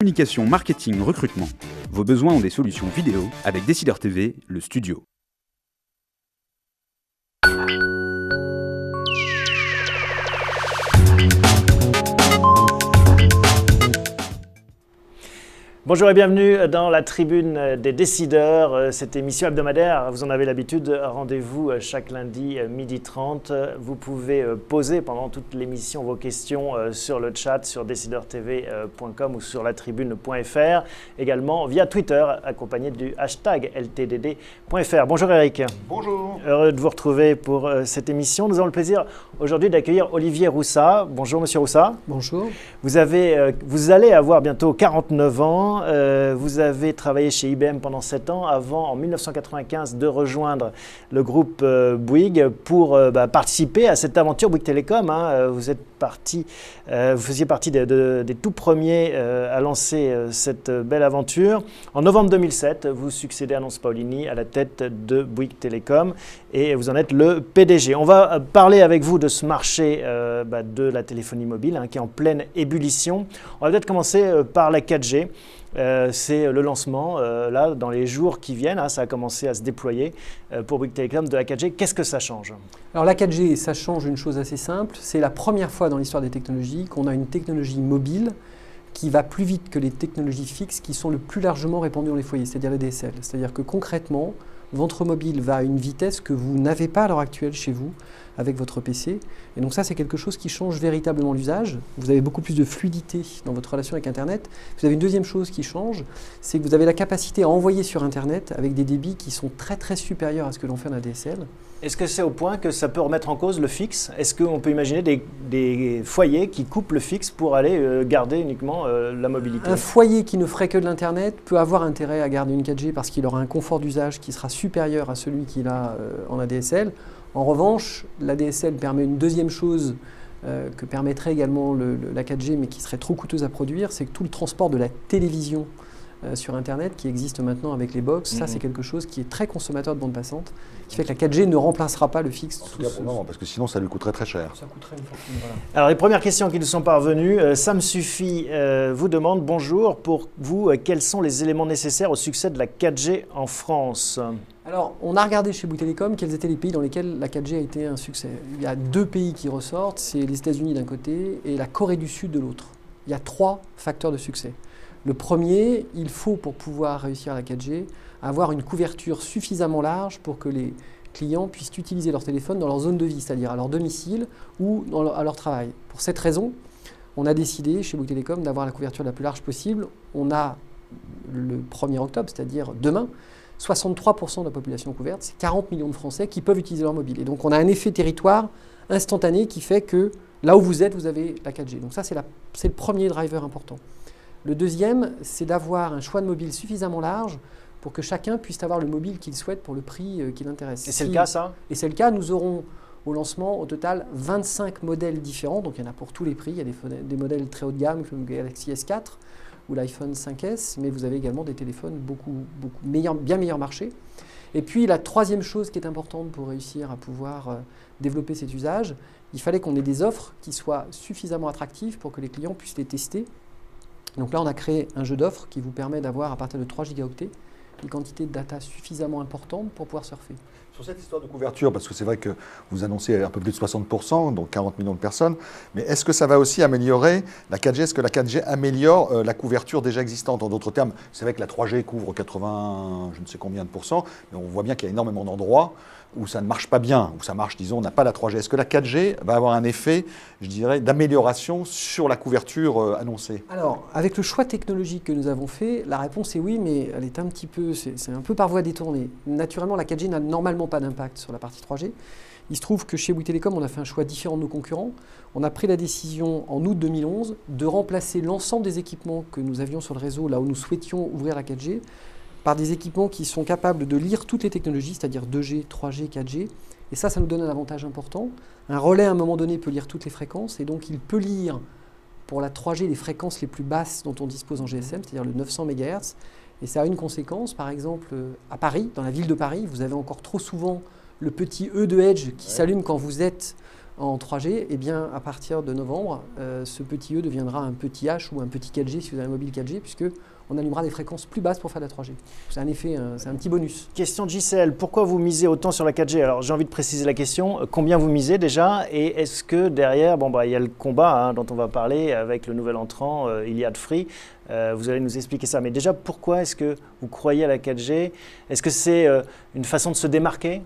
Communication, marketing, recrutement. Vos besoins ont des solutions vidéo avec Décideur TV, le studio. Bonjour et bienvenue dans la tribune des décideurs, cette émission hebdomadaire, vous en avez l'habitude, rendez-vous chaque lundi 12h30. Vous pouvez poser pendant toute l'émission vos questions sur le chat, sur decideurtv.com ou sur latribune.fr, également via Twitter, accompagné du hashtag LTDD.fr. Bonjour Eric. Bonjour. Heureux de vous retrouver pour cette émission. Nous avons le plaisir aujourd'hui d'accueillir Olivier Roussat. Bonjour Monsieur Roussat. Bonjour. Vous allez avoir bientôt 49 ans. Vous avez travaillé chez IBM pendant 7 ans avant, en 1995, de rejoindre le groupe Bouygues pour participer à cette aventure Bouygues Télécom. Vous faisiez partie des tout premiers à lancer cette belle aventure. En novembre 2007, vous succédez à Nonce Paolini à la tête de Bouygues Télécom et vous en êtes le PDG. On va parler avec vous de ce marché de la téléphonie mobile qui est en pleine ébullition. On va peut-être commencer par la 4G. C'est le lancement, là, dans les jours qui viennent. Ça a commencé à se déployer pour Bouygues Télécom de la 4G. Qu'est-ce que ça change? Alors la 4G, ça change une chose assez simple. C'est la première fois dans l'histoire des technologies qu'on a une technologie mobile qui va plus vite que les technologies fixes qui sont le plus largement répandues dans les foyers, c'est-à-dire les DSL. C'est-à-dire que concrètement, votre mobile va à une vitesse que vous n'avez pas à l'heure actuelle chez vous avec votre PC. Et donc ça, c'est quelque chose qui change véritablement l'usage. Vous avez beaucoup plus de fluidité dans votre relation avec Internet. Vous avez une deuxième chose qui change, c'est que vous avez la capacité à envoyer sur Internet avec des débits qui sont très très supérieurs à ce que l'on fait en ADSL. Est-ce que c'est au point que ça peut remettre en cause le fixe? Est-ce qu'on peut imaginer des foyers qui coupent le fixe pour aller garder uniquement la mobilité? Un foyer qui ne ferait que de l'Internet peut avoir intérêt à garder une 4G parce qu'il aura un confort d'usage qui sera supérieur à celui qu'il a en ADSL. En revanche, l'ADSL permet une deuxième chose que permettrait également la 4G, mais qui serait trop coûteuse à produire, c'est que tout le transport de la télévision sur Internet qui existe maintenant avec les box, ça c'est quelque chose qui est très consommateur de bande passante, qui fait que la 4G ne remplacera pas le fixe. En tout cas pour le moment, parce que sinon ça lui coûterait très cher. Ça coûterait une fortune, voilà. Alors les premières questions qui nous sont parvenues, Sam Suffit vous demande, bonjour, pour vous, quels sont les éléments nécessaires au succès de la 4G en France? Alors, on a regardé chez Bouygues Télécom quels étaient les pays dans lesquels la 4G a été un succès. Il y a 2 pays qui ressortent, c'est les États-Unis d'un côté et la Corée du Sud de l'autre. Il y a 3 facteurs de succès. Le premier, il faut, pour pouvoir réussir à la 4G, avoir une couverture suffisamment large pour que les clients puissent utiliser leur téléphone dans leur zone de vie, c'est-à-dire à leur domicile ou à leur travail. Pour cette raison, on a décidé chez Bouygues Télécom d'avoir la couverture la plus large possible. On a le 1er octobre, c'est-à-dire demain, 63% de la population couverte, c'est 40 millions de Français qui peuvent utiliser leur mobile. Et donc on a un effet territoire instantané qui fait que là où vous êtes, vous avez la 4G. Donc ça, c'est le premier driver important. Le deuxième, c'est d'avoir un choix de mobile suffisamment large pour que chacun puisse avoir le mobile qu'il souhaite pour le prix qui l'intéresse. Et c'est le cas, ça? Et c'est le cas. Nous aurons au lancement, au total, 25 modèles différents. Donc il y en a pour tous les prix. Il y a des modèles très haut de gamme comme le Galaxy S4 ou l'iPhone 5S, mais vous avez également des téléphones bien meilleur marché. Et puis la troisième chose qui est importante pour réussir à pouvoir développer cet usage, il fallait qu'on ait des offres qui soient suffisamment attractives pour que les clients puissent les tester. Donc là, on a créé un jeu d'offres qui vous permet d'avoir, à partir de 3 gigaoctets, une quantité de data suffisamment importante pour pouvoir surfer. Sur cette histoire de couverture, parce que c'est vrai que vous annoncez un peu plus de 60%, donc 40 millions de personnes, mais est-ce que ça va aussi améliorer la 4G? Est-ce que la 4G améliore la couverture déjà existante? En d'autres termes, c'est vrai que la 3G couvre 80, je ne sais combien de pourcents, mais on voit bien qu'il y a énormément d'endroits où ça ne marche pas bien, où ça marche, disons, on n'a pas la 3G. Est-ce que la 4G va avoir un effet, je dirais, d'amélioration sur la couverture annoncée? Alors, avec le choix technologique que nous avons fait, la réponse est oui, mais elle est c'est un peu par voie détournée. Naturellement, la 4G n'a normalement pas d'impact sur la partie 3G. Il se trouve que chez Bouygues Télécom, on a fait un choix différent de nos concurrents. On a pris la décision en août 2011 de remplacer l'ensemble des équipements que nous avions sur le réseau, là où nous souhaitions ouvrir la 4G, par des équipements qui sont capables de lire toutes les technologies, c'est-à-dire 2G, 3G, 4G. Et ça nous donne un avantage important. Un relais, à un moment donné, peut lire toutes les fréquences, et donc il peut lire, pour la 3G, les fréquences les plus basses dont on dispose en GSM, c'est-à-dire le 900 MHz. Et ça a une conséquence, par exemple, à Paris, dans la ville de Paris, vous avez encore trop souvent le petit E de Edge qui s'allume quand vous êtes en 3G, eh bien, à partir de novembre, ce petit E deviendra un petit H ou un petit 4G si vous avez un mobile 4G, puisque on allumera des fréquences plus basses pour faire de la 3G. C'est un effet, c'est un petit bonus. Question de JCL, pourquoi vous misez autant sur la 4G? Alors j'ai envie de préciser la question, combien vous misez déjà? Et est-ce que derrière, il y a le combat dont on va parler avec le nouvel entrant, Iliad Free. Vous allez nous expliquer ça. Mais déjà, pourquoi est-ce que vous croyez à la 4G? Est-ce que c'est une façon de se démarquer?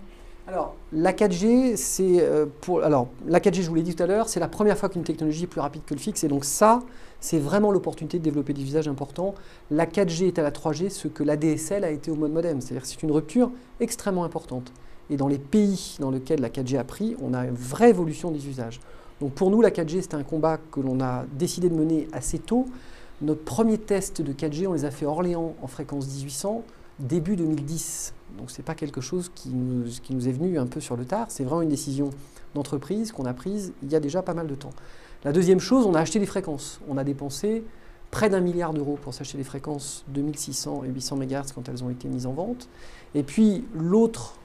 Alors, la 4G, la 4G, je vous l'ai dit tout à l'heure, c'est la première fois qu'une technologie est plus rapide que le fixe. Et donc ça, c'est vraiment l'opportunité de développer des usages importants. La 4G est à la 3G ce que la DSL a été au mode modem. C'est-à-dire que c'est une rupture extrêmement importante. Et dans les pays dans lesquels la 4G a pris, on a une vraie évolution des usages. Donc pour nous, la 4G, c'est un combat que l'on a décidé de mener assez tôt. Notre premier test de 4G, on les a fait à Orléans en fréquence 1800, début 2010. Donc ce n'est pas quelque chose qui nous est venu un peu sur le tard, c'est vraiment une décision d'entreprise qu'on a prise il y a déjà pas mal de temps. La deuxième chose, on a acheté des fréquences. On a dépensé près d'1 milliard d'euros pour s'acheter des fréquences 2600 et 800 MHz quand elles ont été mises en vente. Et puis l'autre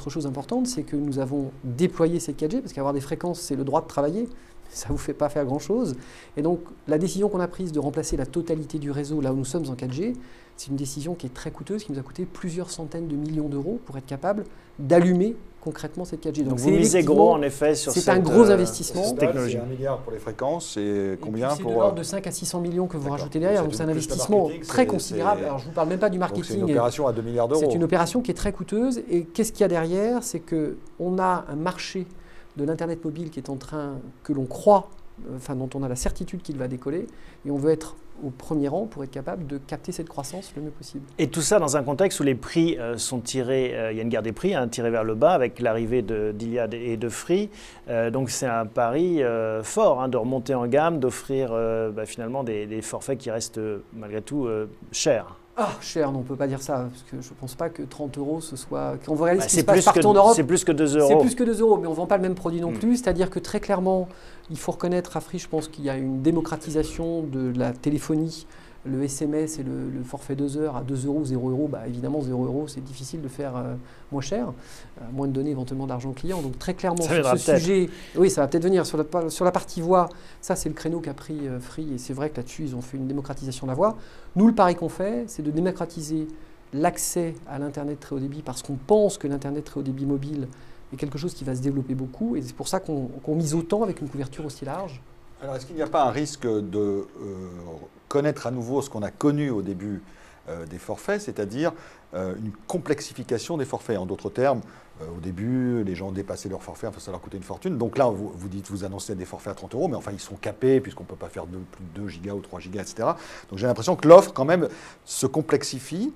chose importante, c'est que nous avons déployé cette 4G, parce qu'avoir des fréquences, c'est le droit de travailler. Ça ne vous fait pas faire grand-chose. Et donc, la décision qu'on a prise de remplacer la totalité du réseau là où nous sommes en 4G, c'est une décision qui est très coûteuse, qui nous a coûté plusieurs centaines de millions d'euros pour être capable d'allumer concrètement cette 4G. Donc vous misez gros en effet sur c'est un gros investissement. C'est 1 milliard pour les fréquences et combien c'est pour... de l'ordre de 5 à 600 millions que vous rajoutez derrière. Donc c'est un investissement très considérable. Alors je ne vous parle même pas du marketing. C'est une opération à 2 milliards d'euros. C'est une opération qui est très coûteuse. Et qu'est-ce qu'il y a derrière? C'est qu'on a un marché de l'Internet mobile qui est en train, que l'on croit, dont on a la certitude qu'il va décoller. Et on veut être au premier rang pour être capable de capter cette croissance le mieux possible. Et tout ça dans un contexte où les prix sont tirés, il y a une guerre des prix, tirée vers le bas avec l'arrivée d'Iliad et de Free. Donc c'est un pari fort de remonter en gamme, d'offrir finalement des forfaits qui restent malgré tout chers. Ah, cher, non, on ne peut pas dire ça, parce que je ne pense pas que 30 euros ce soit... Quand on voit ce qui se passe partout en Europe, c'est plus que 2 euros. C'est plus que 2 euros, mais on ne vend pas le même produit non plus. C'est-à-dire que très clairement, il faut reconnaître à Free, je pense qu'il y a une démocratisation de la téléphonie, le SMS et le forfait 2 heures à 2 euros, 0 euros. Évidemment, 0 euros, c'est difficile de faire moins cher, moins de donner éventuellement d'argent aux clients. Donc très clairement, sur ce sujet, oui, ça va peut-être venir. Sur la partie voix, ça c'est le créneau qu'a pris Free, et c'est vrai que là-dessus, ils ont fait une démocratisation de la voix. Nous, le pari qu'on fait, c'est de démocratiser l'accès à l'Internet très haut débit, parce qu'on pense que l'Internet très haut débit mobile est quelque chose qui va se développer beaucoup, et c'est pour ça qu'on mise autant avec une couverture aussi large. Alors, est-ce qu'il n'y a pas un risque de connaître à nouveau ce qu'on a connu au début des forfaits, c'est-à-dire une complexification des forfaits? En d'autres termes, au début, les gens dépassaient leur forfait, ça leur coûtait une fortune. Donc là, vous annoncez des forfaits à 30 euros, mais enfin, ils sont capés puisqu'on ne peut pas faire plus de 2 gigas ou 3 gigas, etc. Donc j'ai l'impression que l'offre, quand même, se complexifie.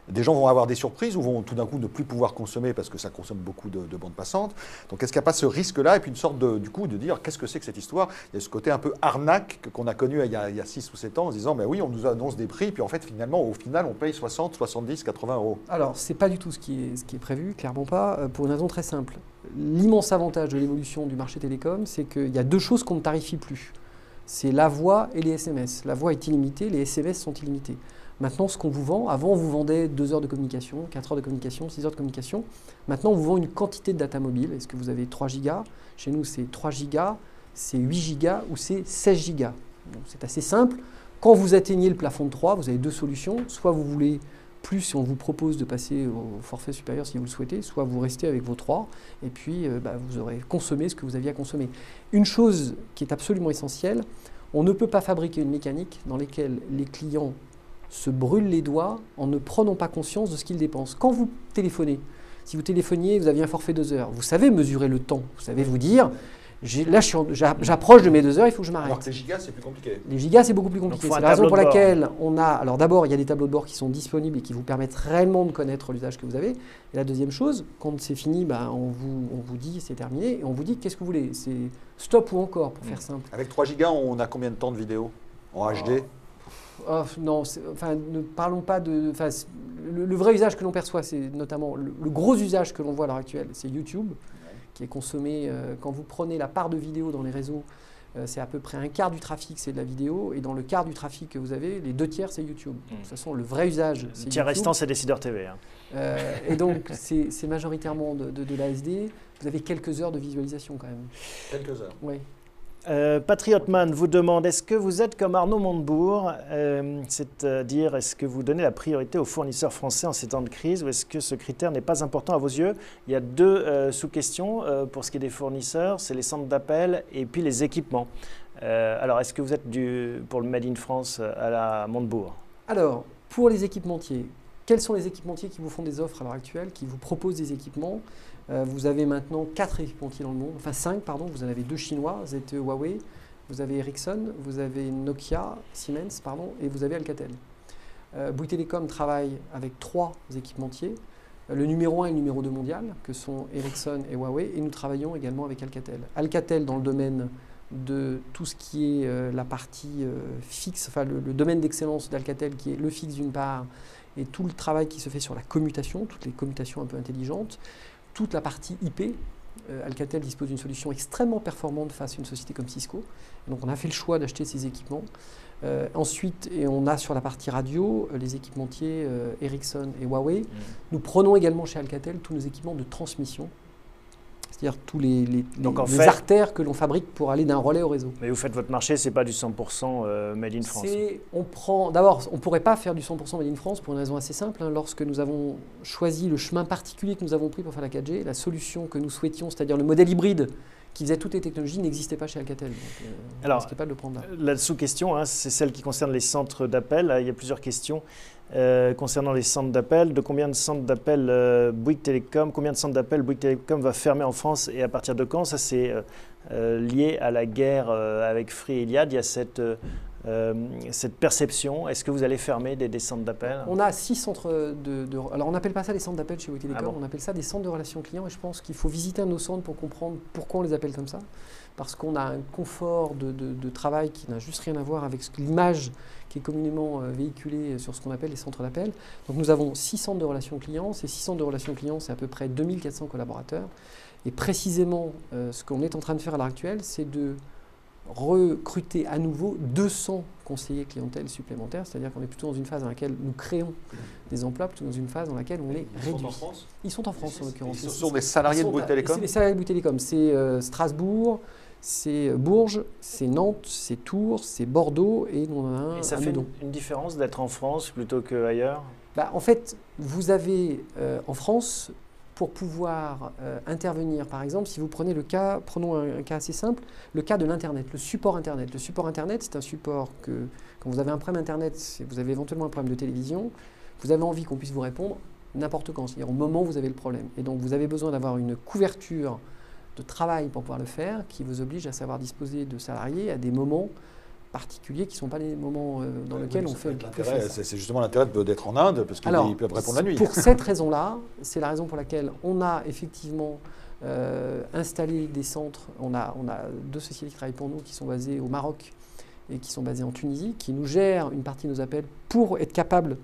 Des gens vont avoir des surprises ou vont tout d'un coup ne plus pouvoir consommer parce que ça consomme beaucoup de bandes passantes. Donc est-ce qu'il n'y a pas ce risque-là et puis une sorte de dire qu'est-ce que c'est que cette histoire? Il y a ce côté un peu arnaque qu'on a connu il y a 6 ou 7 ans en se disant mais oui, on nous annonce des prix puis en fait finalement au final on paye 60, 70, 80 euros. Alors c'est pas du tout ce qui est prévu, clairement pas, pour une raison très simple. L'immense avantage de l'évolution du marché télécom, c'est qu'il y a deux choses qu'on ne tarifie plus. C'est la voix et les SMS. La voix est illimitée, les SMS sont illimités. Maintenant, ce qu'on vous vend, avant on vous vendait 2 heures de communication, 4 heures de communication, 6 heures de communication. Maintenant, on vous vend une quantité de data mobile. Est-ce que vous avez 3 gigas? Chez nous, c'est 3 gigas, c'est 8 gigas ou c'est 16 gigas. C'est assez simple. Quand vous atteignez le plafond de 3, vous avez deux solutions. Soit vous voulez plus si on vous propose de passer au forfait supérieur si vous le souhaitez, soit vous restez avec vos 3 et puis vous aurez consommé ce que vous aviez à consommer. Une chose qui est absolument essentielle, on ne peut pas fabriquer une mécanique dans laquelle les clients se brûlent les doigts en ne prenant pas conscience de ce qu'ils dépensent. Quand vous téléphonez, si vous téléphoniez, vous aviez un forfait 2 heures, vous savez mesurer le temps, vous savez vous dire, là j'approche de mes 2 heures, il faut que je m'arrête. Alors que les gigas, c'est plus compliqué. Les gigas, c'est beaucoup plus compliqué. C'est la raison pour laquelle on a... Alors d'abord, il y a des tableaux de bord qui sont disponibles et qui vous permettent réellement de connaître l'usage que vous avez. Et la deuxième chose, quand c'est fini, on vous dit c'est terminé et on vous dit qu'est-ce que vous voulez. C'est stop ou encore, pour faire simple. Avec 3 gigas, on a combien de temps de vidéo en HD? Non, ne parlons pas de... Le vrai usage que l'on perçoit, c'est notamment le gros usage que l'on voit à l'heure actuelle, c'est YouTube, qui est consommé, quand vous prenez la part de vidéo dans les réseaux, c'est à peu près un quart du trafic, c'est de la vidéo. Et dans le quart du trafic que vous avez, les 2 tiers, c'est YouTube. De toute façon, le vrai usage, c'est Le tiers YouTube. restant, c'est Décideur TV. Hein. Et donc, c'est majoritairement de l'ASD. Vous avez quelques heures de visualisation quand même. Quelques heures. Oui. Patriotman vous demande, est-ce que vous êtes comme Arnaud Montebourg, c'est-à-dire est-ce que vous donnez la priorité aux fournisseurs français en ces temps de crise, ou est-ce que ce critère n'est pas important à vos yeux? Il y a deux sous-questions pour ce qui est des fournisseurs, c'est les centres d'appel et puis les équipements. Alors, est-ce que vous êtes pour le Made in France à la Montebourg? Alors, pour les équipementiers, quels sont les équipementiers qui vous font des offres à l'heure actuelle, qui vous proposent des équipements? Vous avez maintenant 4 équipementiers dans le monde, enfin 5, pardon. Vous en avez 2 chinois, ZTE, Huawei, vous avez Ericsson, vous avez Nokia, Siemens, pardon, et vous avez Alcatel. Bouygues Telecom travaille avec 3 équipementiers, le numéro 1 et le numéro 2 mondial, que sont Ericsson et Huawei, et nous travaillons également avec Alcatel. Alcatel dans le domaine de tout ce qui est la partie fixe, enfin le domaine d'excellence d'Alcatel qui est le fixe d'une part, et tout le travail qui se fait sur la commutation, toutes les commutations un peu intelligentes, toute la partie IP. Alcatel dispose d'une solution extrêmement performante face à une société comme Cisco. Donc on a fait le choix d'acheter ces équipements. Ensuite, et on a sur la partie radio les équipementiers Ericsson et Huawei. Nous prenons également chez Alcatel tous nos équipements de transmission, c'est-à-dire tous les artères que l'on fabrique pour aller d'un relais au réseau. Mais vous faites votre marché, ce n'est pas du 100% Made in France. D'abord, on ne pourrait pas faire du 100% Made in France pour une raison assez simple. Lorsque nous avons choisi le chemin particulier que nous avons pris pour faire la 4G, la solution que nous souhaitions, c'est-à-dire le modèle hybride qui faisait toutes les technologies, n'existait pas chez Alcatel. Donc, on ne risquait pas de le prendre là. La sous-question, hein, c'est celle qui concerne les centres d'appel. Il y a plusieurs questions concernant les centres d'appel. De combien de centres d'appel Bouygues Telecom, combien de centres d'appel Bouygues Telecom va fermer en France et à partir de quand? Ça, c'est lié à la guerre avec Free et Iliad. Il y a cette perception. Est-ce que vous allez fermer des centres d'appel? On a 6 centres alors on n'appelle pas ça des centres d'appel chez Bouygues Telecom, Ah bon. On appelle ça des centres de relations clients, et je pense qu'il faut visiter un de nos centres pour comprendre pourquoi on les appelle comme ça. Parce qu'on a un confort de travail qui n'a juste rien à voir avec l'image qui est communément véhiculée sur ce qu'on appelle les centres d'appel. Donc nous avons 6 centres de relations clients. Ces 6 centres de relations clients, c'est à peu près 2400 collaborateurs. Et précisément, ce qu'on est en train de faire à l'heure actuelle, c'est de recruter à nouveau 200 conseillers clientèle supplémentaires, c'est-à-dire qu'on est plutôt dans une phase dans laquelle nous créons des emplois, plutôt dans une phase dans laquelle on les réduit. Ils sont en France? Ils sont en France en l'occurrence. Ce sont des salariés de Bouygues Telecom? C'est des salariés de Bouygues Telecom. C'est Strasbourg, c'est Bourges, c'est Nantes, c'est Tours, c'est Bordeaux, et nous en avons un. Et ça à fait Meudon. une différence d'être en France plutôt qu'ailleurs? En fait, vous avez en France, pour pouvoir intervenir, par exemple, si vous prenez le cas, prenons un cas assez simple, le cas de l'Internet, le support Internet. Le support Internet, c'est un support que, quand vous avez un problème Internet, vous avez éventuellement un problème de télévision, vous avez envie qu'on puisse vous répondre n'importe quand, c'est-à-dire au moment où vous avez le problème. Et donc, vous avez besoin d'avoir une couverture de travail pour pouvoir le faire, qui vous oblige à savoir disposer de salariés à des moments particuliers qui ne sont pas les moments dans lesquels on fait. C'est justement l'intérêt d'être en Inde, parce qu'ils peuvent répondre la nuit. Pour cette raison-là, c'est la raison pour laquelle on a effectivement installé des centres. On a 2 sociétés qui travaillent pour nous, qui sont basées au Maroc et qui sont basées en Tunisie, qui nous gèrent une partie de nos appels pour être capables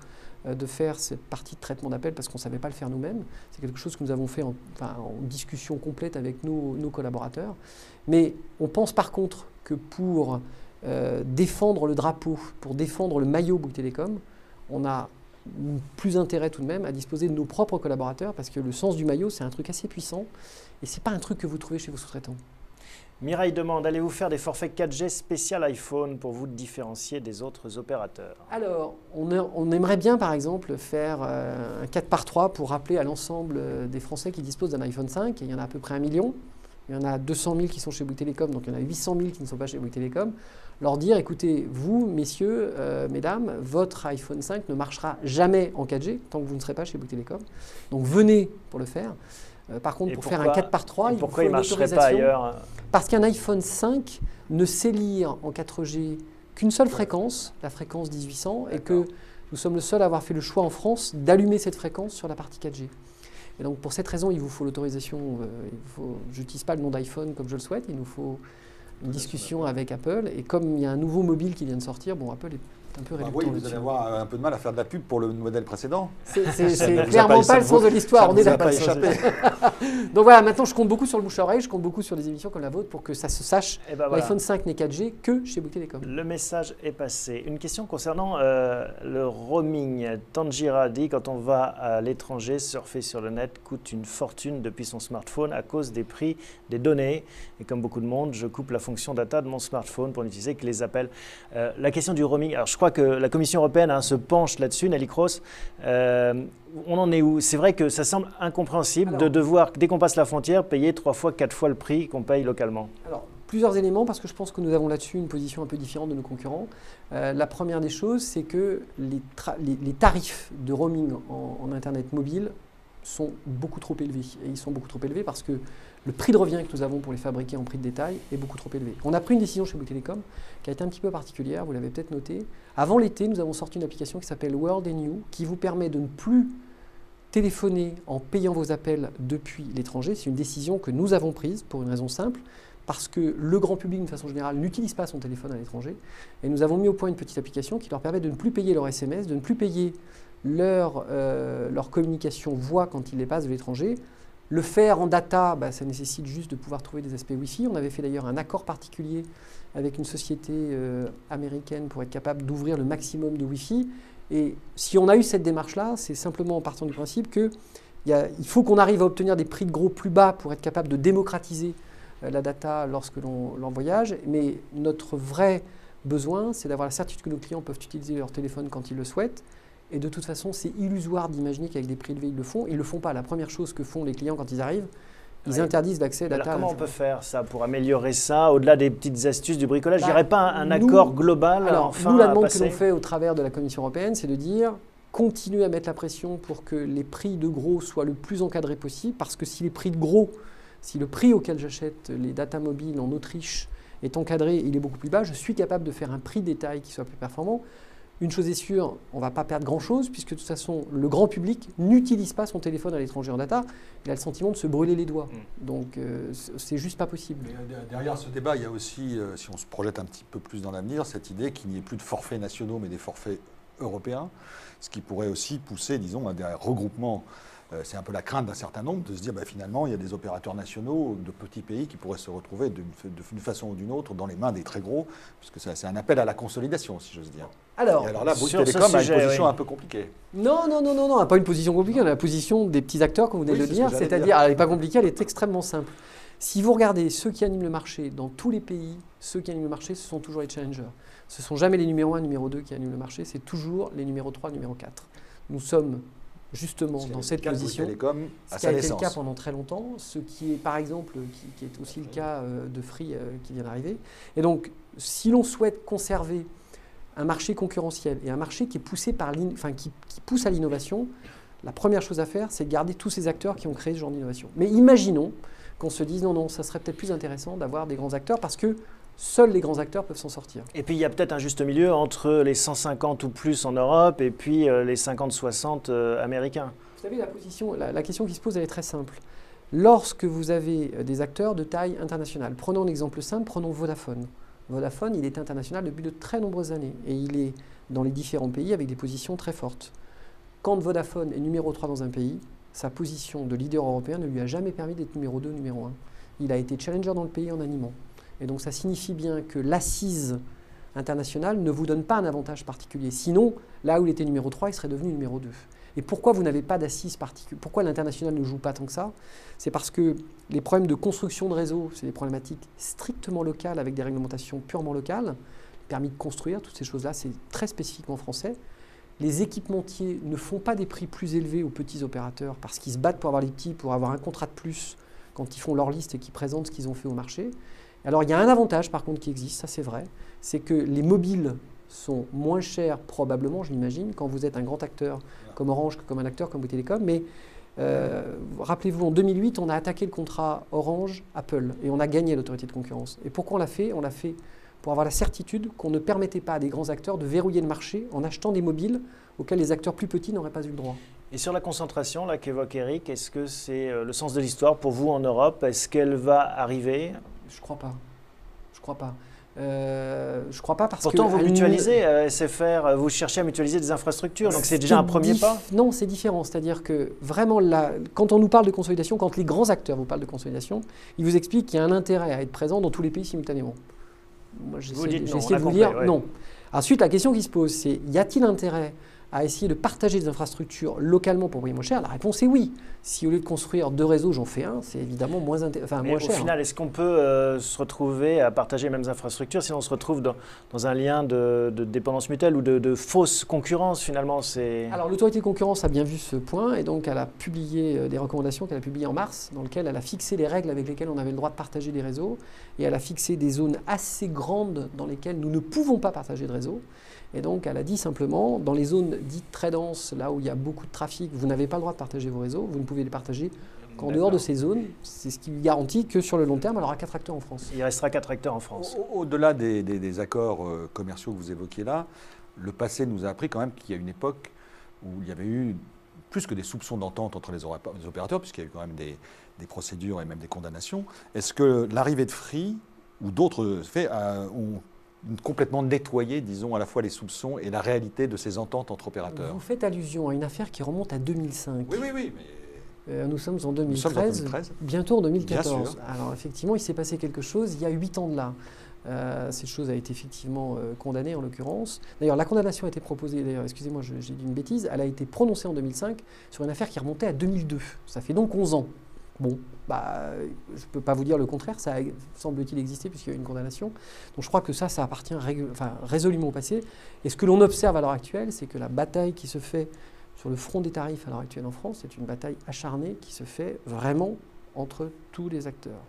de faire cette partie de traitement d'appel, parce qu'on ne savait pas le faire nous-mêmes. C'est quelque chose que nous avons fait en discussion complète avec nos collaborateurs. Mais on pense par contre que pour défendre le drapeau, pour défendre le maillot Bouygues Telecom, on a plus intérêt tout de même à disposer de nos propres collaborateurs, parce que le sens du maillot, c'est un truc assez puissant, et ce n'est pas un truc que vous trouvez chez vos sous-traitants. Mireille demande, allez-vous faire des forfaits 4G spécial iPhone pour vous différencier des autres opérateurs? Alors, on aimerait bien par exemple faire un 4x3 pour rappeler à l'ensemble des Français qui disposent d'un iPhone 5, et il y en a à peu près 1 million. Il y en a 200 000 qui sont chez Bouygues Telecom, donc il y en a 800 000 qui ne sont pas chez Bouygues Telecom. Leur dire, écoutez, vous, messieurs, mesdames, votre iPhone 5 ne marchera jamais en 4G tant que vous ne serez pas chez Bouygues Telecom. Donc venez pour le faire. Par contre, pour faire un 4x3, il faut une autorisation. Pas ailleurs? Parce qu'un iPhone 5 ne sait lire en 4G qu'une seule fréquence, la fréquence 1800, et que nous sommes le seul à avoir fait le choix en France d'allumer cette fréquence sur la partie 4G. Et donc pour cette raison, il vous faut l'autorisation. Je n'utilise pas le nom d'iPhone comme je le souhaite. Il nous faut une discussion avec Apple. Et comme il y a un nouveau mobile qui vient de sortir, bon, Apple est un peu réducteur oui, vous là-dessus. allez avoir un peu de mal à faire de la pub pour le modèle précédent. C'est vous a clairement pas- pas le sens de l'histoire, on est Ça ne vous a d'accord. pas échappé. Donc voilà, maintenant je compte beaucoup sur le bouche-à-oreille, je compte beaucoup sur des émissions comme la vôtre pour que ça se sache. Et ben voilà. L'iPhone 5 n'est 4G que chez Bouygues Télécom. Le message est passé. Une question concernant le roaming. Tangira dit quand on va à l'étranger, surfer sur le net coûte une fortune depuis son smartphone à cause des prix des données. Et comme beaucoup de monde, je coupe la fonction data de mon smartphone pour n'utiliser que les appels. La question du roaming, alors je crois que la Commission européenne se penche là-dessus, Nelly Cross. On en est où? C'est vrai que ça semble incompréhensible de devoir, dès qu'on passe la frontière, payer 3 fois, 4 fois le prix qu'on paye localement. Alors, plusieurs éléments, parce que je pense que nous avons là-dessus une position un peu différente de nos concurrents. La première des choses, c'est que les tarifs de roaming en Internet mobile sont beaucoup trop élevés. Et ils sont beaucoup trop élevés parce que le prix de revient que nous avons pour les fabriquer en prix de détail est beaucoup trop élevé. On a pris une décision chez Bouygues Télécom qui a été un petit peu particulière, vous l'avez peut-être noté. Avant l'été, nous avons sorti une application qui s'appelle World and You, qui vous permet de ne plus téléphoner en payant vos appels depuis l'étranger. C'est une décision que nous avons prise pour une raison simple, parce que le grand public, de façon générale, n'utilise pas son téléphone à l'étranger. Et nous avons mis au point une petite application qui leur permet de ne plus payer leur SMS, de ne plus payer leur communication voix quand ils les passent de l'étranger. Le faire en data, ça nécessite juste de pouvoir trouver des aspects Wi-Fi. On avait fait d'ailleurs un accord particulier avec une société américaine pour être capable d'ouvrir le maximum de Wi-Fi. Et si on a eu cette démarche-là, c'est simplement en partant du principe qu'il faut qu'on arrive à obtenir des prix de gros plus bas pour être capable de démocratiser la data lorsque l'on voyage. Mais notre vrai besoin, c'est d'avoir la certitude que nos clients peuvent utiliser leur téléphone quand ils le souhaitent. Et de toute façon, c'est illusoire d'imaginer qu'avec des prix élevés, ils le font. Ils ne le font pas. La première chose que font les clients quand ils arrivent, ils interdisent l'accès à la data. Alors comment on peut faire ça pour améliorer ça, au-delà des petites astuces du bricolage? Je dirais pas un nous, accord global alors, enfin nous, la à demande passer. que l'on fait au travers de la Commission européenne, c'est de dire continuez à mettre la pression pour que les prix de gros soient le plus encadrés possible, parce que si les prix de gros, si le prix auquel j'achète les data mobiles en Autriche est encadré, il est beaucoup plus bas, je suis capable de faire un prix détail qui soit plus performant. Une chose est sûre, on ne va pas perdre grand-chose, puisque de toute façon, le grand public n'utilise pas son téléphone à l'étranger en data. Il a le sentiment de se brûler les doigts. Donc, c'est juste pas possible. Mais derrière ce débat, il y a aussi, si on se projette un petit peu plus dans l'avenir, cette idée qu'il n'y ait plus de forfaits nationaux, mais des forfaits européens, ce qui pourrait aussi pousser, disons, à des regroupements. C'est un peu la crainte d'un certain nombre de se dire finalement il y a des opérateurs nationaux de petits pays qui pourraient se retrouver d'une façon ou d'une autre dans les mains des très gros, puisque c'est un appel à la consolidation, si j'ose dire. Alors, et alors là, Bouygues sur ce Télécom a une sujet, position oui. un peu compliquée. non, on n'a pas une position compliquée, on a la position des petits acteurs, comme vous venez Oui, de le c'est ce dire. que j'allais C'est-à-dire, dire. elle n'est pas compliquée, elle est extrêmement simple. Si vous regardez ceux qui animent le marché dans tous les pays, ceux qui animent le marché, ce sont toujours les challengers. Ce ne sont jamais les numéros 1, numéro 2 qui animent le marché, c'est toujours les numéros 3, numéro 4. Nous sommes justement dans cette position. Télécom à Ce qui sa a été le naissance. cas pendant très longtemps, ce qui est par exemple, qui est aussi le cas de Free qui vient d'arriver. Et donc, si l'on souhaite conserver un marché concurrentiel et un marché qui est poussé qui pousse à l'innovation, la première chose à faire, c'est de garder tous ces acteurs qui ont créé ce genre d'innovation. Mais imaginons qu'on se dise non, ça serait peut-être plus intéressant d'avoir des grands acteurs parce que seuls les grands acteurs peuvent s'en sortir. Et puis il y a peut-être un juste milieu entre les 150 ou plus en Europe et puis les 50-60 américains. Vous savez, la question qui se pose, elle est très simple. Lorsque vous avez des acteurs de taille internationale, prenons un exemple simple, prenons Vodafone. Vodafone, il est international depuis de très nombreuses années et il est dans les différents pays avec des positions très fortes. Quand Vodafone est numéro 3 dans un pays, sa position de leader européen ne lui a jamais permis d'être numéro 2, numéro 1. Il a été challenger dans le pays en animant. Et donc ça signifie bien que l'assise internationale ne vous donne pas un avantage particulier. Sinon, là où il était numéro 3, il serait devenu numéro 2. Et pourquoi vous n'avez pas d'assise particulière? Pourquoi l'international ne joue pas tant que ça? C'est parce que les problèmes de construction de réseau, c'est des problématiques strictement locales avec des réglementations purement locales. Le permis de construire, toutes ces choses-là, c'est très spécifiquement français. Les équipementiers ne font pas des prix plus élevés aux petits opérateurs parce qu'ils se battent pour avoir les petits, pour avoir un contrat de plus quand ils font leur liste et qu'ils présentent ce qu'ils ont fait au marché. Alors il y a un avantage par contre qui existe, ça c'est vrai, c'est que les mobiles sont moins chers probablement, je l'imagine, quand vous êtes un grand acteur comme Orange que comme un acteur comme Bouygues Télécom. Mais rappelez-vous, en 2008, on a attaqué le contrat Orange-Apple et on a gagné l'autorité de concurrence. Et pourquoi on l'a fait? On l'a fait pour avoir la certitude qu'on ne permettait pas à des grands acteurs de verrouiller le marché en achetant des mobiles auxquels les acteurs plus petits n'auraient pas eu le droit. Et sur la concentration là qu'évoque Eric, est-ce que c'est le sens de l'histoire pour vous en Europe? Est-ce qu'elle va arriver? Je crois pas. Je crois pas. Je crois pas parce Pourtant, que... vous mutualisez SFR, vous cherchez à mutualiser des infrastructures, donc c'est déjà un premier pas. Non, c'est différent. C'est-à-dire que vraiment, quand on nous parle de consolidation, quand les grands acteurs vous parlent de consolidation, ils vous expliquent qu'il y a un intérêt à être présent dans tous les pays simultanément. Moi, j'ai essayé de vous dire non. Ensuite, la question qui se pose, c'est y a-t-il intérêt à essayer de partager des infrastructures localement pour payer moins cher? La réponse est oui. Si au lieu de construire 2 réseaux, j'en fais un, c'est évidemment moins cher. Au final, est-ce qu'on peut se retrouver à partager les mêmes infrastructures si on se retrouve dans un lien de dépendance mutuelle ou de fausse concurrence finalement? Alors l'autorité de concurrence a bien vu ce point et donc elle a publié des recommandations qu'elle a publiées en mars dans lesquelles elle a fixé les règles avec lesquelles on avait le droit de partager des réseaux et elle a fixé des zones assez grandes dans lesquelles nous ne pouvons pas partager de réseau. Et donc, elle a dit simplement, dans les zones dites très denses, là où il y a beaucoup de trafic, vous n'avez pas le droit de partager vos réseaux, vous ne pouvez les partager qu'en dehors de ces zones. C'est ce qui garantit que sur le long terme, elle aura 4 acteurs en France. Il restera 4 acteurs en France. Au-delà des accords commerciaux que vous évoquiez là, le passé nous a appris quand même qu'il y a une époque où il y avait eu plus que des soupçons d'entente entre les opérateurs, puisqu'il y a eu quand même des procédures et même des condamnations. Est-ce que l'arrivée de Free ou d'autres faits ont complètement nettoyer, disons, à la fois les soupçons et la réalité de ces ententes entre opérateurs? Vous faites allusion à une affaire qui remonte à 2005. Oui. Mais... nous sommes en 2013, bientôt en 2014. Alors effectivement, il s'est passé quelque chose il y a 8 ans de là. Cette chose a été effectivement condamnée en l'occurrence. D'ailleurs, la condamnation a été proposée, excusez-moi, j'ai dit une bêtise, elle a été prononcée en 2005 sur une affaire qui remontait à 2002. Ça fait donc 11 ans. Bon, je ne peux pas vous dire le contraire, ça semble-t-il exister puisqu'il y a eu une condamnation. Donc je crois que ça appartient résolument au passé. Et ce que l'on observe à l'heure actuelle, c'est que la bataille qui se fait sur le front des tarifs à l'heure actuelle en France, c'est une bataille acharnée qui se fait vraiment entre tous les acteurs.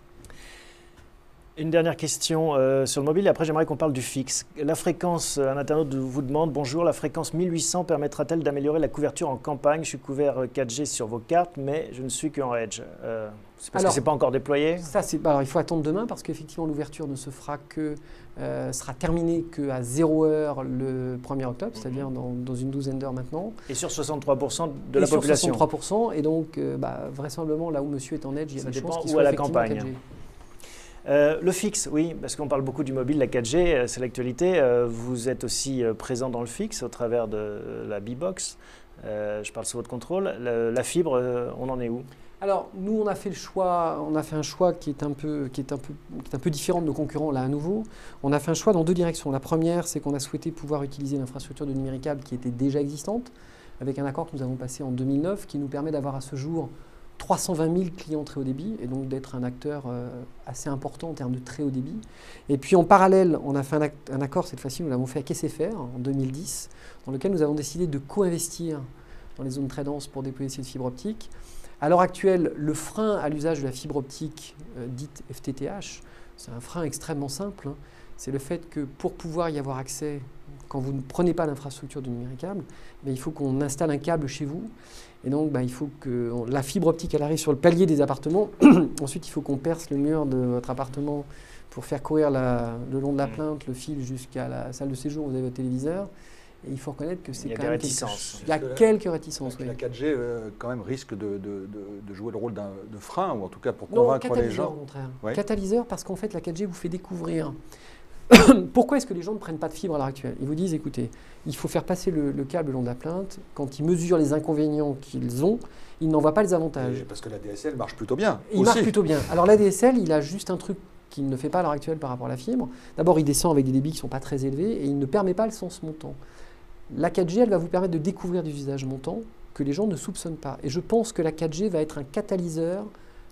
Une dernière question sur le mobile, et après j'aimerais qu'on parle du fixe. La fréquence, un internaute vous demande, bonjour, la fréquence 1800 permettra-t-elle d'améliorer la couverture en campagne? Je suis couvert 4G sur vos cartes, mais je ne suis qu'en Edge. C'est parce que ce n'est pas encore déployé? Alors il faut attendre demain parce qu'effectivement l'ouverture ne se fera sera terminée qu'à 0 heure le 1er octobre, c'est-à-dire dans une douzaine d'heures maintenant. Et sur 63% de la population? Sur 63%, et donc vraisemblablement là où monsieur est en Edge, il y a des chances qu'il soit à la campagne. 4G. Le fixe, oui, parce qu'on parle beaucoup du mobile, la 4G, c'est l'actualité. Vous êtes aussi présent dans le fixe au travers de la B-Box. Je parle sous votre contrôle. La fibre, on en est où? Alors, nous, on a fait un choix qui est un peu différent de nos concurrents là à nouveau. On a fait un choix dans 2 directions. La première, c'est qu'on a souhaité pouvoir utiliser l'infrastructure de numéricable qui était déjà existante, avec un accord que nous avons passé en 2009, qui nous permet d'avoir à ce jour 320 000 clients très haut débit et donc d'être un acteur assez important en termes de très haut débit. Et puis en parallèle, on a fait un accord, cette fois-ci nous l'avons fait avec SFR en 2010, dans lequel nous avons décidé de co-investir dans les zones très denses pour déployer cette fibre optique. À l'heure actuelle, le frein à l'usage de la fibre optique dite FTTH, c'est un frein extrêmement simple. C'est le fait que pour pouvoir y avoir accès, quand vous ne prenez pas l'infrastructure du numéricable, il faut qu'on installe un câble chez vous. Et donc, il faut que la fibre optique elle arrive sur le palier des appartements. Ensuite, il faut qu'on perce le mur de votre appartement pour faire courir le long de la plainte le fil jusqu'à la salle de séjour où vous avez votre téléviseur. Et il faut reconnaître que c'est quand même il y a quelques réticences. La 4G, quand même, risque de jouer le rôle de frein, ou en tout cas pour convaincre les gens. Au contraire. Ouais. Catalyseur, parce qu'en fait, la 4G vous fait découvrir. Pourquoi est-ce que les gens ne prennent pas de fibre à l'heure actuelle? Ils vous disent, écoutez, il faut faire passer le câble le long de la plainte. Quand ils mesurent les inconvénients qu'ils ont, ils n'en voient pas les avantages. Parce que la DSL marche plutôt bien. Il marche plutôt bien. Alors la DSL, il a juste un truc qu'il ne fait pas à l'heure actuelle par rapport à la fibre. D'abord, il descend avec des débits qui ne sont pas très élevés et il ne permet pas le sens montant. La 4G, elle va vous permettre de découvrir des usages montants que les gens ne soupçonnent pas. Et je pense que la 4G va être un catalyseur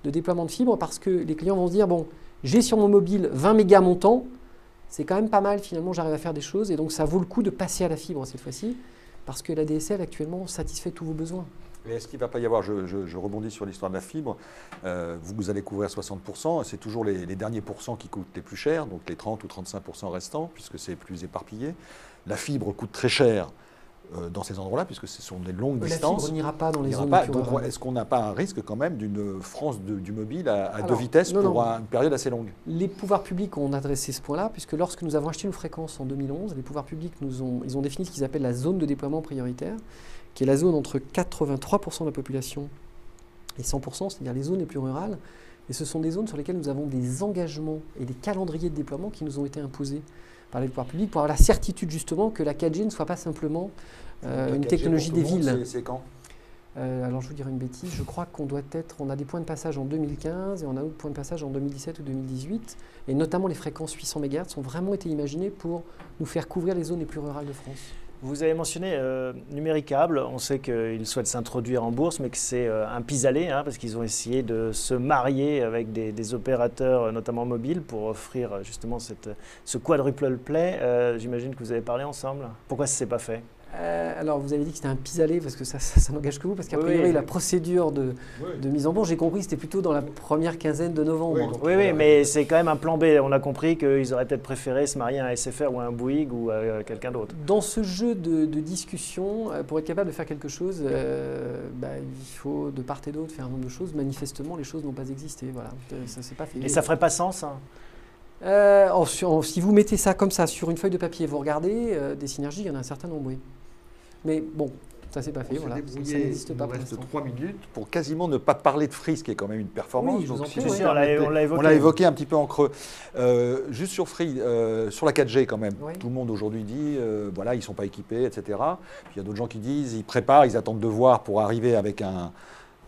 de déploiement de fibre parce que les clients vont se dire, bon, j'ai sur mon mobile 20 mégas montants, c'est quand même pas mal, finalement, j'arrive à faire des choses. Et donc, ça vaut le coup de passer à la fibre cette fois-ci, parce que la DSL, actuellement, satisfait tous vos besoins. Mais est-ce qu'il ne va pas y avoir, je rebondis sur l'histoire de la fibre, vous allez couvrir 60%, c'est toujours les derniers pourcents qui coûtent les plus chers, donc les 30 ou 35% restants, puisque c'est plus éparpillé. La fibre coûte très cher dans ces endroits-là, puisque ce sont des longues distances. La fibre n'ira pas dans les zones donc, est-ce qu'on n'a pas un risque quand même d'une France du mobile à 2 vitesses pour une période assez longue? Les pouvoirs publics ont adressé ce point-là, puisque lorsque nous avons acheté nos fréquences en 2011, les pouvoirs publics ils ont défini ce qu'ils appellent la zone de déploiement prioritaire, qui est la zone entre 83% de la population et 100%, c'est-à-dire les zones les plus rurales, Et ce sont des zones sur lesquelles nous avons des engagements et des calendriers de déploiement qui nous ont été imposés par les pouvoirs publics pour avoir la certitude justement que la 4G ne soit pas simplement une technologie des villes. C'est quand? Alors je vous dirai une bêtise, je crois on a des points de passage en 2015 et on a d'autres points de passage en 2017 ou 2018. Et notamment les fréquences 800 MHz ont vraiment été imaginées pour nous faire couvrir les zones les plus rurales de France. Vous avez mentionné Numéricable, on sait qu'ils souhaitent s'introduire en bourse, mais que c'est un pis-aller, parce qu'ils ont essayé de se marier avec des opérateurs, notamment mobiles, pour offrir justement ce quadruple play. J'imagine que vous avez parlé ensemble. Pourquoi ça ne s'est pas fait ? Alors vous avez dit que c'était un pis-aller parce que ça n'engage que vous, parce qu'a priori la procédure de mise en bourse, j'ai compris que c'était plutôt dans la première quinzaine de novembre. Oui, mais c'est quand même un plan B. On a compris qu'ils auraient peut-être préféré se marier à un SFR ou à un Bouygues ou à quelqu'un d'autre. Dans ce jeu de discussion, pour être capable de faire quelque chose, il faut de part et d'autre faire un nombre de choses. Manifestement, les choses n'ont pas existé. Voilà, ça s'est pas fait. Et ça ferait pas sens si vous mettez ça comme ça sur une feuille de papier, vous regardez des synergies, il y en a un certain nombre, oui. Mais bon, ça s'est pas fait, voilà. Ça n'existe pas pour l'instant. Il reste 3 minutes pour quasiment ne pas parler de Free, ce qui est quand même une performance. Oui, je vous en prie, on l'a évoqué un petit peu en creux. Juste sur Free, sur la 4G quand même. Tout le monde aujourd'hui dit, ils ne sont pas équipés, etc. Puis il y a d'autres gens qui disent, ils préparent, ils attendent de voir pour arriver avec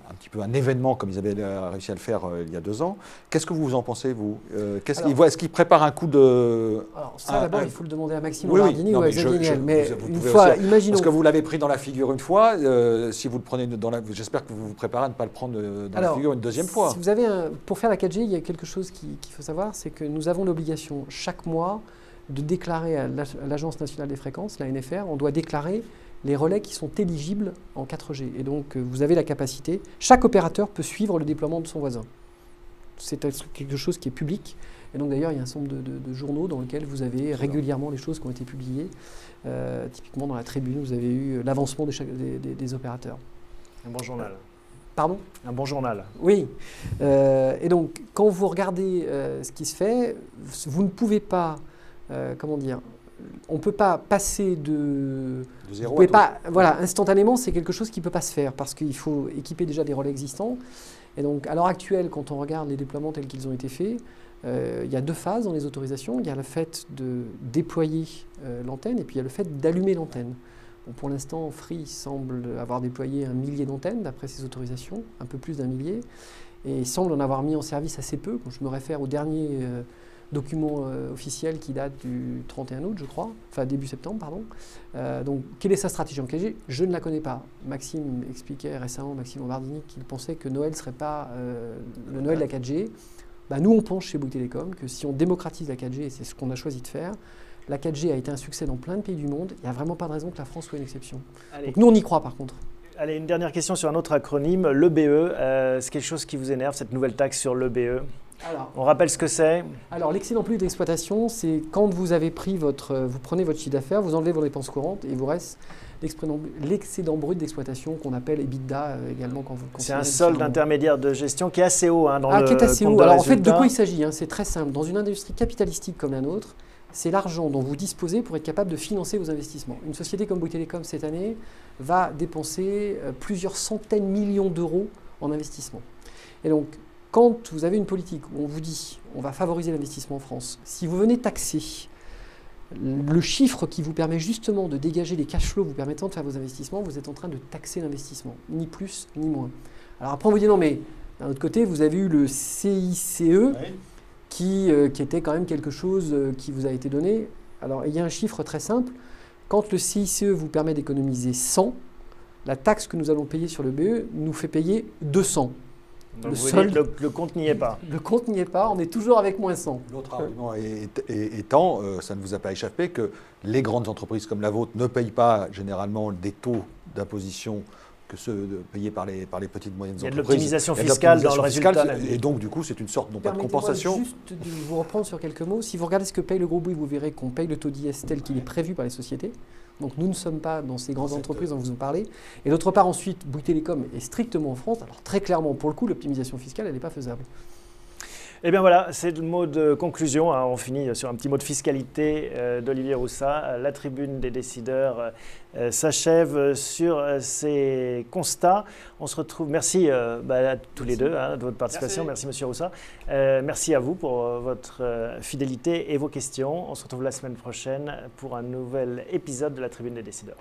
un petit peu un événement comme ils avaient réussi à le faire il y a 2 ans. Qu'est-ce que vous en pensez, vous Est-ce qu'ils préparent un coup de... Alors ça, d'abord, il faut le demander à Maxime Bardini ou à Xavier Niel. Mais une fois, aussi, imaginons... Parce que vous l'avez pris dans la figure une fois, si vous le prenez j'espère que vous vous préparez à ne pas le prendre dans la figure une deuxième fois. Si vous avez pour faire la 4G, il y a quelque chose qu'il faut savoir, c'est que nous avons l'obligation chaque mois de déclarer à l'Agence nationale des fréquences, la NFR, on doit déclarer les relais qui sont éligibles en 4G. Et donc, vous avez la capacité, chaque opérateur peut suivre le déploiement de son voisin. C'est quelque chose qui est public. Et donc, d'ailleurs, il y a un certain nombre de journaux dans lesquels vous avez régulièrement les choses qui ont été publiées. Typiquement, dans la Tribune, vous avez eu l'avancement des opérateurs. Un bon journal. Pardon ? Un bon journal. Oui. Et donc, quand vous regardez ce qui se fait, vous ne pouvez pas, on ne peut pas passer de zéro à tout. Instantanément, c'est quelque chose qui ne peut pas se faire parce qu'il faut équiper déjà des relais existants. Et donc, à l'heure actuelle, quand on regarde les déploiements tels qu'ils ont été faits, il y a 2 phases dans les autorisations. Il y a le fait de déployer l'antenne et puis il y a le fait d'allumer l'antenne. Bon, pour l'instant, Free semble avoir déployé 1 millier d'antennes d'après ses autorisations, un peu plus d'1 millier. Et il semble en avoir mis en service assez peu. Quand je me réfère au dernier... document officiel qui date du 31 août, je crois, enfin début septembre, pardon. Donc, quelle est sa stratégie en 4G? Je ne la connais pas. Maxime expliquait récemment, Maxime Bardini, qu'il pensait que Noël ne serait pas le Noël de la 4G. Nous, on pense chez Bouygues Telecom que si on démocratise la 4G, et c'est ce qu'on a choisi de faire, la 4G a été un succès dans plein de pays du monde. Il n'y a vraiment pas de raison que la France soit une exception. Donc, nous, on y croit par contre. Allez, une dernière question sur un autre acronyme, l'EBE. C'est quelque chose qui vous énerve, cette nouvelle taxe sur l'EBE? On rappelle ce que c'est. Alors, l'excédent brut d'exploitation, c'est quand vous avez pris vous prenez votre chiffre d'affaires, vous enlevez vos dépenses courantes et il vous reste l'excédent brut d'exploitation qu'on appelle EBITDA également quand vous le considérez. C'est un solde intermédiaire de gestion qui est assez haut dans le qui est assez haut. Alors, en fait, de quoi il s'agit? s'agit C'est très simple. Dans une industrie capitalistique comme la nôtre, c'est l'argent dont vous disposez pour être capable de financer vos investissements. Une société comme Bouygues Telecom, cette année, va dépenser plusieurs centaines de millions d'euros en investissement. Et donc, quand vous avez une politique où on vous dit on va favoriser l'investissement en France, si vous venez taxer le chiffre qui vous permet justement de dégager les cash flows vous permettant de faire vos investissements, vous êtes en train de taxer l'investissement, ni plus ni moins. Alors après on vous dit non mais d'un autre côté vous avez eu le CICE qui était quand même quelque chose qui vous a été donné. Alors il y a un chiffre très simple, quand le CICE vous permet d'économiser 100, la taxe que nous allons payer sur le BE nous fait payer 200. Donc le compte n'y est pas. Le compte n'y est pas, on est toujours avec moins 100. L'autre argument étant, ça ne vous a pas échappé, que les grandes entreprises comme la vôtre ne payent pas généralement des taux d'imposition que ceux payés par les petites et moyennes entreprises. Il y a de l'optimisation fiscale dans le résultat. Et donc, du coup, c'est une sorte, non pas de compensation. Juste de vous reprendre sur quelques mots. Si vous regardez ce que paye le groupe Bouygues, vous verrez qu'on paye le taux d'IS tel qu'il est prévu par les sociétés. Donc nous ne sommes pas dans ces grandes entreprises dont vous en parlez. Et d'autre part, ensuite, Bouygues Telecom est strictement en France. Alors très clairement, pour le coup, l'optimisation fiscale, elle n'est pas faisable. Et bien voilà, c'est le mot de conclusion. Hein. On finit sur un petit mot de fiscalité d'Olivier Roussat. La tribune des décideurs s'achève sur ces constats. On se retrouve. Merci à tous les deux de votre participation. Merci Monsieur Roussat. Merci à vous pour votre fidélité et vos questions. On se retrouve la semaine prochaine pour un nouvel épisode de la tribune des décideurs.